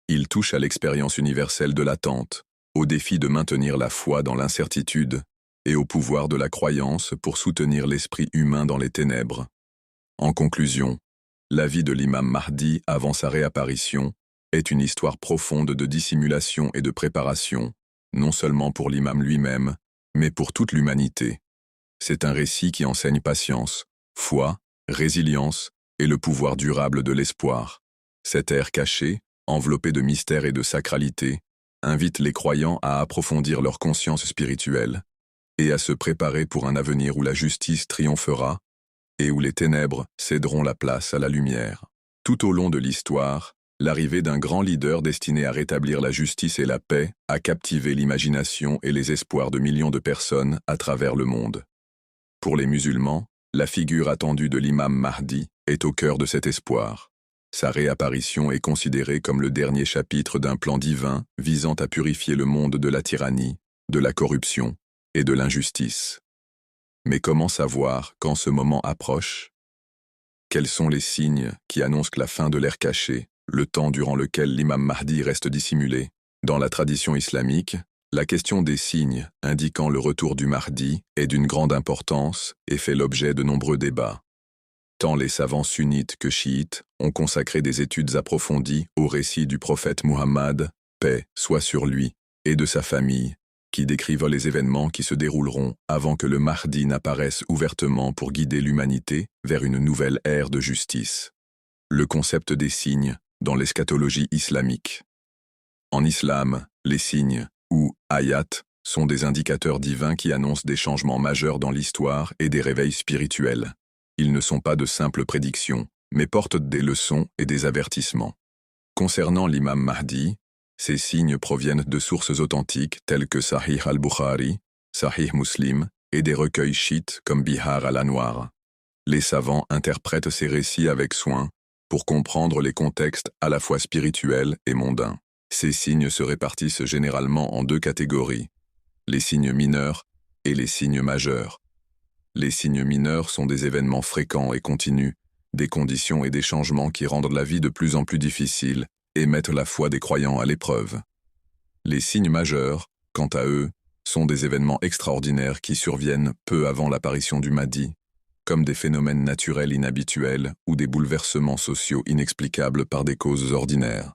Il touche à l'expérience universelle de l'attente, au défi de maintenir la foi dans l'incertitude et au pouvoir de la croyance pour soutenir l'esprit humain dans les ténèbres. En conclusion, la vie de l'imam Mahdi avant sa réapparition est une histoire profonde de dissimulation et de préparation, non seulement pour l'imam lui-même, mais pour toute l'humanité. C'est un récit qui enseigne patience, foi, résilience et le pouvoir durable de l'espoir. Cette ère cachée, enveloppée de mystère et de sacralité, invite les croyants à approfondir leur conscience spirituelle et à se préparer pour un avenir où la justice triomphera et où les ténèbres céderont la place à la lumière. Tout au long de l'histoire, L'arrivée d'un grand leader destiné à rétablir la justice et la paix a captivé l'imagination et les espoirs de millions de personnes à travers le monde. Pour les musulmans, la figure attendue de l'imam Mahdi est au cœur de cet espoir. Sa réapparition est considérée comme le dernier chapitre d'un plan divin visant à purifier le monde de la tyrannie, de la corruption et de l'injustice. Mais comment savoir quand ce moment approche? Quels sont les signes qui annoncent la fin de l'ère cachée, le temps durant lequel l'imam Mahdi reste dissimulé? Dans la tradition islamique, la question des signes indiquant le retour du Mahdi est d'une grande importance et fait l'objet de nombreux débats. Tant les savants sunnites que chiites ont consacré des études approfondies au récit du prophète Muhammad, paix soit sur lui, et de sa famille, qui décrivent les événements qui se dérouleront avant que le Mahdi n'apparaisse ouvertement pour guider l'humanité vers une nouvelle ère de justice. Le concept des signes dans l'eschatologie islamique. En islam, les signes, ou ayat, sont des indicateurs divins qui annoncent des changements majeurs dans l'histoire et des réveils spirituels. Ils ne sont pas de simples prédictions, mais portent des leçons et des avertissements. Concernant l'imam Mahdi, ces signes proviennent de sources authentiques telles que Sahih al-Bukhari, Sahih Muslim et des recueils chiites comme Bihar al-Anwar. Les savants interprètent ces récits avec soin pour comprendre les contextes à la fois spirituels et mondains. Ces signes se répartissent généralement en deux catégories, les signes mineurs et les signes majeurs. Les signes mineurs sont des événements fréquents et continus, des conditions et des changements qui rendent la vie de plus en plus difficile et mettent la foi des croyants à l'épreuve. Les signes majeurs, quant à eux, sont des événements extraordinaires qui surviennent peu avant l'apparition du Mahdi, comme des phénomènes naturels inhabituels ou des bouleversements sociaux inexplicables par des causes ordinaires.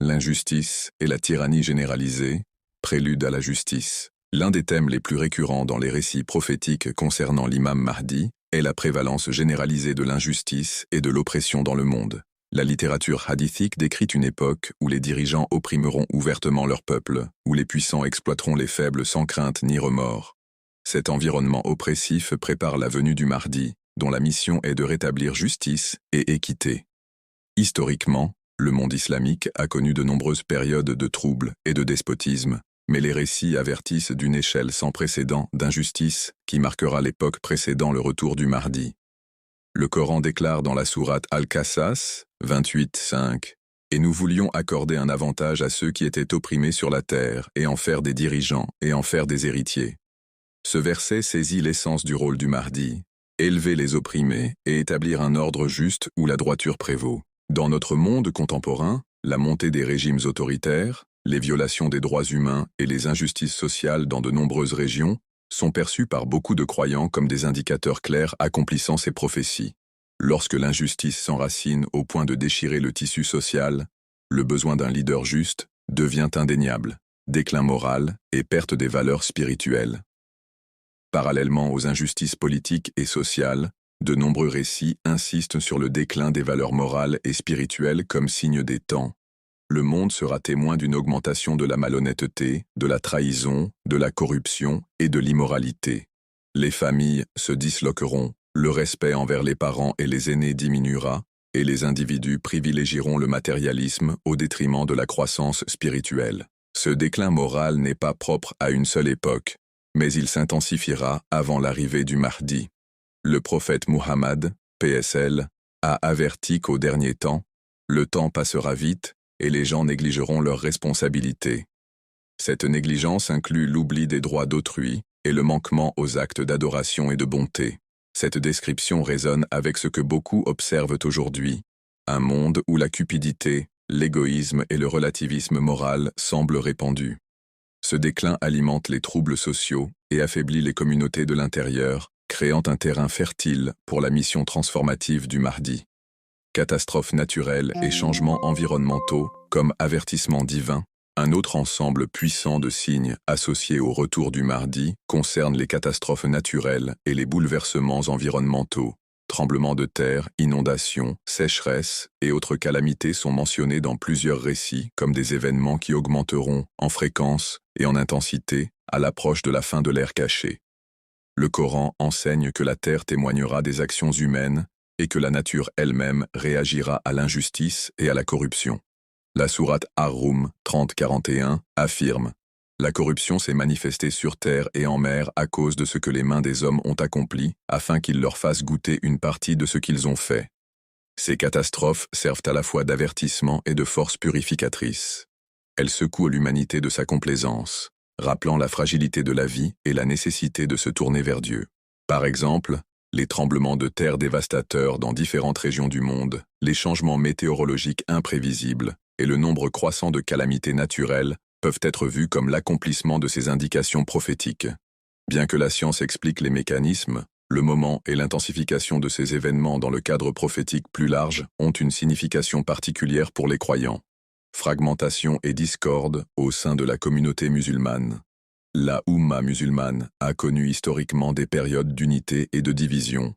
L'injustice et la tyrannie généralisée, prélude à la justice. L'un des thèmes les plus récurrents dans les récits prophétiques concernant l'imam Mahdi est la prévalence généralisée de l'injustice et de l'oppression dans le monde. La littérature hadithique décrit une époque où les dirigeants opprimeront ouvertement leur peuple, où les puissants exploiteront les faibles sans crainte ni remords. Cet environnement oppressif prépare la venue du Mahdi, dont la mission est de rétablir justice et équité. Historiquement, le monde islamique a connu de nombreuses périodes de troubles et de despotisme, mais les récits avertissent d'une échelle sans précédent d'injustice qui marquera l'époque précédant le retour du Mahdi. Le Coran déclare dans la sourate Al-Qasas, 28:5, « Et nous voulions accorder un avantage à ceux qui étaient opprimés sur la terre et en faire des dirigeants et en faire des héritiers. » Ce verset saisit l'essence du rôle du Mahdi, élever les opprimés et établir un ordre juste où la droiture prévaut. Dans notre monde contemporain, la montée des régimes autoritaires, les violations des droits humains et les injustices sociales dans de nombreuses régions sont perçues par beaucoup de croyants comme des indicateurs clairs accomplissant ces prophéties. Lorsque l'injustice s'enracine au point de déchirer le tissu social, le besoin d'un leader juste devient indéniable, déclin moral et perte des valeurs spirituelles. Parallèlement aux injustices politiques et sociales, de nombreux récits insistent sur le déclin des valeurs morales et spirituelles comme signe des temps. Le monde sera témoin d'une augmentation de la malhonnêteté, de la trahison, de la corruption et de l'immoralité. Les familles se disloqueront, le respect envers les parents et les aînés diminuera, et les individus privilégieront le matérialisme au détriment de la croissance spirituelle. Ce déclin moral n'est pas propre à une seule époque, mais il s'intensifiera avant l'arrivée du Mahdi. Le prophète Muhammad, PSL, a averti qu'au dernier temps, le temps passera vite et les gens négligeront leurs responsabilités. Cette négligence inclut l'oubli des droits d'autrui et le manquement aux actes d'adoration et de bonté. Cette description résonne avec ce que beaucoup observent aujourd'hui, un monde où la cupidité, l'égoïsme et le relativisme moral semblent répandus. Ce déclin alimente les troubles sociaux et affaiblit les communautés de l'intérieur, créant un terrain fertile pour la mission transformative du Mahdi. Catastrophes naturelles et changements environnementaux comme avertissement divin. Un autre ensemble puissant de signes associés au retour du Mahdi concerne les catastrophes naturelles et les bouleversements environnementaux. Tremblements de terre, inondations, sécheresses et autres calamités sont mentionnés dans plusieurs récits comme des événements qui augmenteront en fréquence et en intensité à l'approche de la fin de l'ère cachée. Le Coran enseigne que la terre témoignera des actions humaines et que la nature elle-même réagira à l'injustice et à la corruption. La sourate Ar-Rum 30-41 affirme « La corruption s'est manifestée sur terre et en mer à cause de ce que les mains des hommes ont accompli, afin qu'ils leur fassent goûter une partie de ce qu'ils ont fait. » Ces catastrophes servent à la fois d'avertissement et de force purificatrice. Elles secouent l'humanité de sa complaisance, rappelant la fragilité de la vie et la nécessité de se tourner vers Dieu. Par exemple, les tremblements de terre dévastateurs dans différentes régions du monde, les changements météorologiques imprévisibles et le nombre croissant de calamités naturelles peuvent être vus comme l'accomplissement de ces indications prophétiques. Bien que la science explique les mécanismes, le moment et l'intensification de ces événements dans le cadre prophétique plus large ont une signification particulière pour les croyants. Fragmentation et discorde au sein de la communauté musulmane. La Oumma musulmane a connu historiquement des périodes d'unité et de division.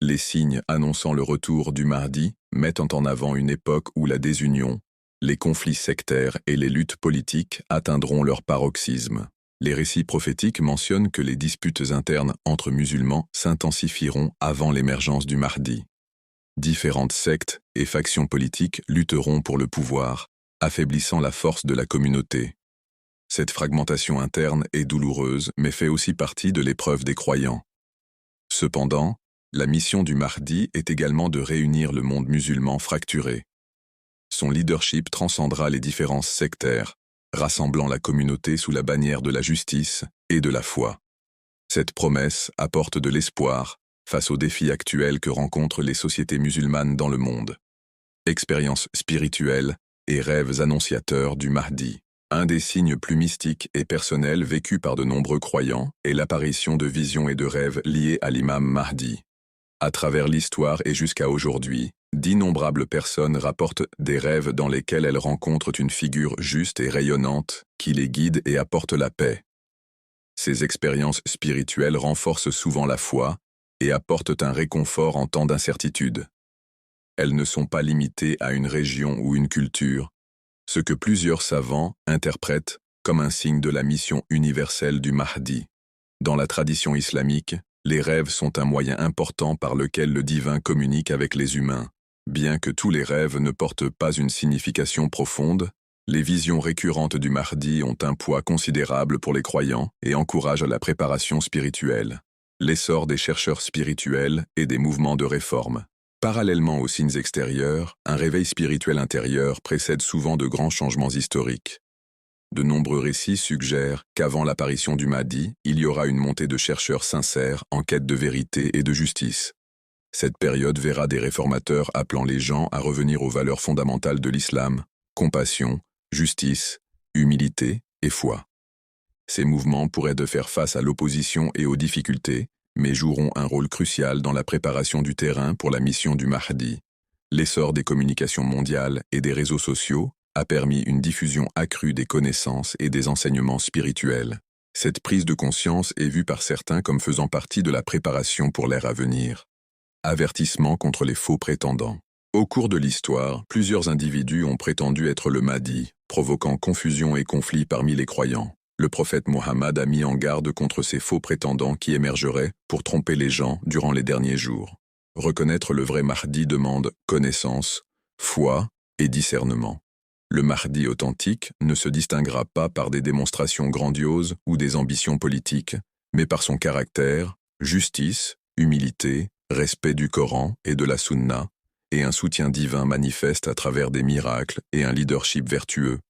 Les signes annonçant le retour du Mahdi mettent en avant une époque où la désunion, les conflits sectaires et les luttes politiques atteindront leur paroxysme. Les récits prophétiques mentionnent que les disputes internes entre musulmans s'intensifieront avant l'émergence du Mahdi. Différentes sectes et factions politiques lutteront pour le pouvoir, affaiblissant la force de la communauté. Cette fragmentation interne est douloureuse, mais fait aussi partie de l'épreuve des croyants. Cependant, la mission du Mahdi est également de réunir le monde musulman fracturé. Son leadership transcendra les différences sectaires, rassemblant la communauté sous la bannière de la justice et de la foi. Cette promesse apporte de l'espoir face aux défis actuels que rencontrent les sociétés musulmanes dans le monde. Expériences spirituelles et rêves annonciateurs du Mahdi. Un des signes plus mystiques et personnels vécus par de nombreux croyants est l'apparition de visions et de rêves liés à l'imam Mahdi. À travers l'histoire et jusqu'à aujourd'hui, d'innombrables personnes rapportent des rêves dans lesquels elles rencontrent une figure juste et rayonnante qui les guide et apporte la paix. Ces expériences spirituelles renforcent souvent la foi et apportent un réconfort en temps d'incertitude. Elles ne sont pas limitées à une région ou une culture, ce que plusieurs savants interprètent comme un signe de la mission universelle du Mahdi. Dans la tradition islamique, les rêves sont un moyen important par lequel le divin communique avec les humains. Bien que tous les rêves ne portent pas une signification profonde, les visions récurrentes du Mahdi ont un poids considérable pour les croyants et encouragent la préparation spirituelle, l'essor des chercheurs spirituels et des mouvements de réforme. Parallèlement aux signes extérieurs, un réveil spirituel intérieur précède souvent de grands changements historiques. De nombreux récits suggèrent qu'avant l'apparition du Mahdi, il y aura une montée de chercheurs sincères en quête de vérité et de justice. Cette période verra des réformateurs appelant les gens à revenir aux valeurs fondamentales de l'islam, compassion, justice, humilité et foi. Ces mouvements pourraient de faire face à l'opposition et aux difficultés, mais joueront un rôle crucial dans la préparation du terrain pour la mission du Mahdi. L'essor des communications mondiales et des réseaux sociaux a permis une diffusion accrue des connaissances et des enseignements spirituels. Cette prise de conscience est vue par certains comme faisant partie de la préparation pour l'ère à venir. Avertissement contre les faux prétendants. Au cours de l'histoire, plusieurs individus ont prétendu être le Mahdi, provoquant confusion et conflits parmi les croyants. Le prophète Mohammed a mis en garde contre ces faux prétendants qui émergeraient pour tromper les gens durant les derniers jours. Reconnaître le vrai Mahdi demande connaissance, foi et discernement. Le Mahdi authentique ne se distinguera pas par des démonstrations grandioses ou des ambitions politiques, mais par son caractère, justice, humilité, respect du Coran et de la Sunna, et un soutien divin manifeste à travers des miracles et un leadership vertueux.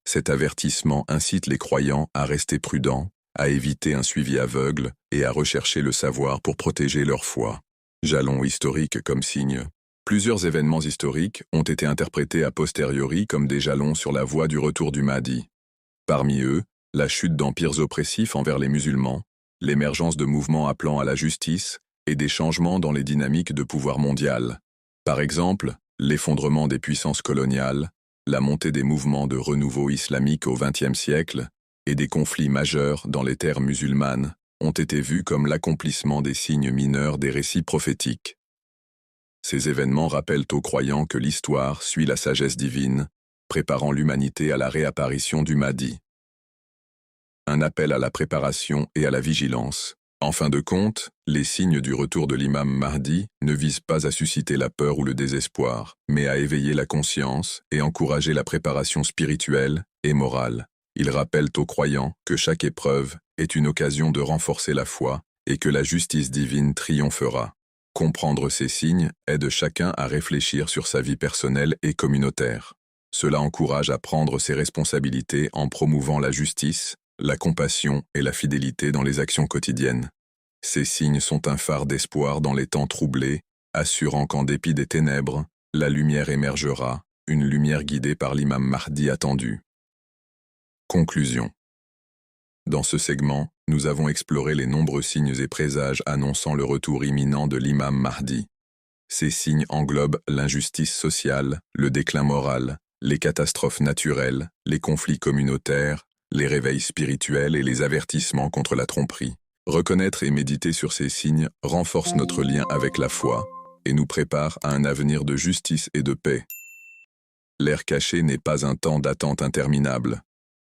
Cet avertissement incite les croyants à rester prudents, à éviter un suivi aveugle et à rechercher le savoir pour protéger leur foi. Jalons historiques comme signe. Plusieurs événements historiques ont été interprétés a posteriori comme des jalons sur la voie du retour du Mahdi. Parmi eux, la chute d'empires oppressifs envers les musulmans, l'émergence de mouvements appelant à la justice et des changements dans les dynamiques de pouvoir mondial. Par exemple, l'effondrement des puissances coloniales, la montée des mouvements de renouveau islamique au XXe siècle et des conflits majeurs dans les terres musulmanes ont été vus comme l'accomplissement des signes mineurs des récits prophétiques. Ces événements rappellent aux croyants que l'histoire suit la sagesse divine, préparant l'humanité à la réapparition du Mahdi. Un appel à la préparation et à la vigilance. En fin de compte, les signes du retour de l'imam Mahdi ne visent pas à susciter la peur ou le désespoir, mais à éveiller la conscience et encourager la préparation spirituelle et morale. Ils rappellent aux croyants que chaque épreuve est une occasion de renforcer la foi et que la justice divine triomphera. Comprendre ces signes aide chacun à réfléchir sur sa vie personnelle et communautaire. Cela encourage à prendre ses responsabilités en promouvant la justice, la compassion et la fidélité dans les actions quotidiennes. Ces signes sont un phare d'espoir dans les temps troublés, assurant qu'en dépit des ténèbres, la lumière émergera, une lumière guidée par l'imam Mahdi attendu. Conclusion. Dans ce segment, nous avons exploré les nombreux signes et présages annonçant le retour imminent de l'imam Mahdi. Ces signes englobent l'injustice sociale, le déclin moral, les catastrophes naturelles, les conflits communautaires, les réveils spirituels et les avertissements contre la tromperie. Reconnaître et méditer sur ces signes renforce notre lien avec la foi et nous prépare à un avenir de justice et de paix. L'ère cachée n'est pas un temps d'attente interminable,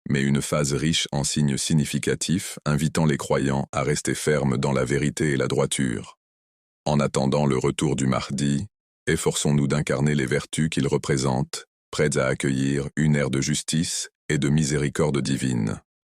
mais une phase riche en signes significatifs invitant les croyants à rester fermes dans la vérité et la droiture. En attendant le retour du Mahdi, efforçons-nous d'incarner les vertus qu'il représente, prêtes à accueillir une ère de justice et de miséricorde divine.